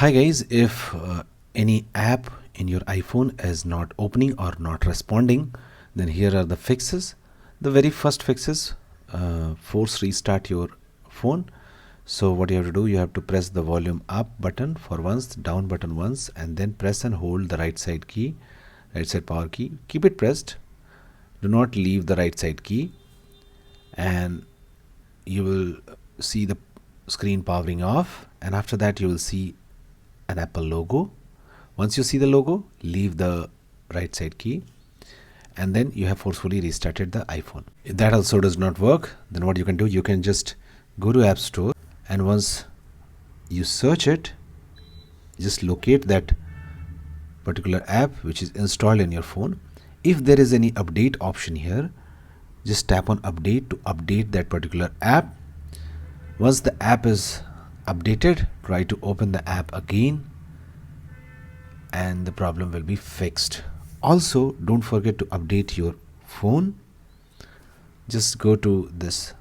Hi guys, if any app in your iPhone is not opening or not responding, then here are the fixes. The very first fix is force restart your phone. So what you have to do, you have to press the volume up button for once, down button once, and then press and hold the right side key, right side power key. Keep it pressed. Do not leave the right side key, and you will see the screen powering off, and after that you will see an Apple logo. Once you see the logo, leave the right side key, and then you have forcefully restarted the iPhone. If that also does not work, then what you can do, you can just go to App Store, and once you search it, just locate that particular app which is installed in your phone. If there is any update option here, just tap on update to update that particular app. Once the app is updated, try to open the app again and the problem will be fixed. Also, don't forget to update your phone. Just go to this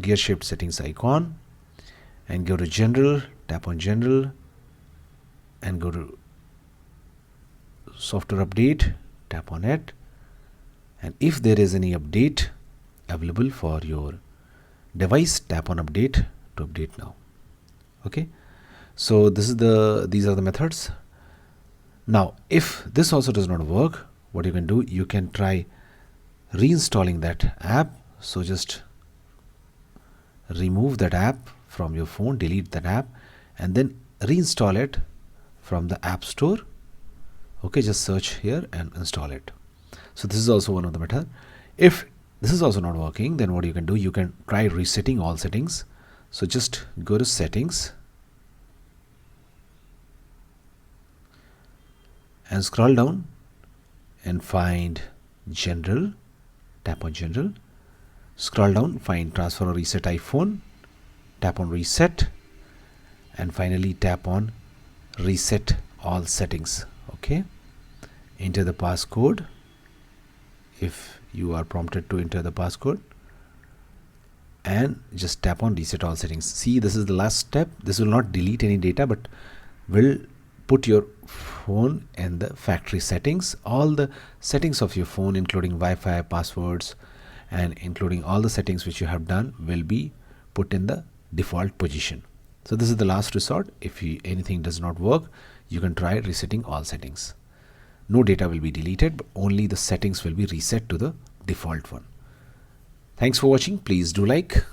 gear shaped settings icon and go to general, tap on general and go to software update, tap on it, and if there is any update available for your device, tap on update to update now. Okay, so these are the methods. Now if this also does not work, what you can do, you can try reinstalling that app. So just remove that app from your phone, delete that app, and then reinstall it from the App Store. Okay, just search here and install it. So this is also one of the method. If this is also not working, then what you can do, you can try resetting all settings. So just go to settings and scroll down and find general, tap on general, scroll down, find transfer or reset iPhone, tap on reset, and finally tap on reset all settings. Okay, enter the passcode if you are prompted to enter the passcode, and just tap on reset all settings. See, this is the last step. This will not delete any data, but will put your phone in the factory settings. All the settings of your phone, including Wi-Fi, passwords, and including all the settings which you have done, will be put in the default position. So this is the last resort. If anything does not work, you can try resetting all settings. No data will be deleted, but only the settings will be reset to the default one. Thanks for watching. Please do like,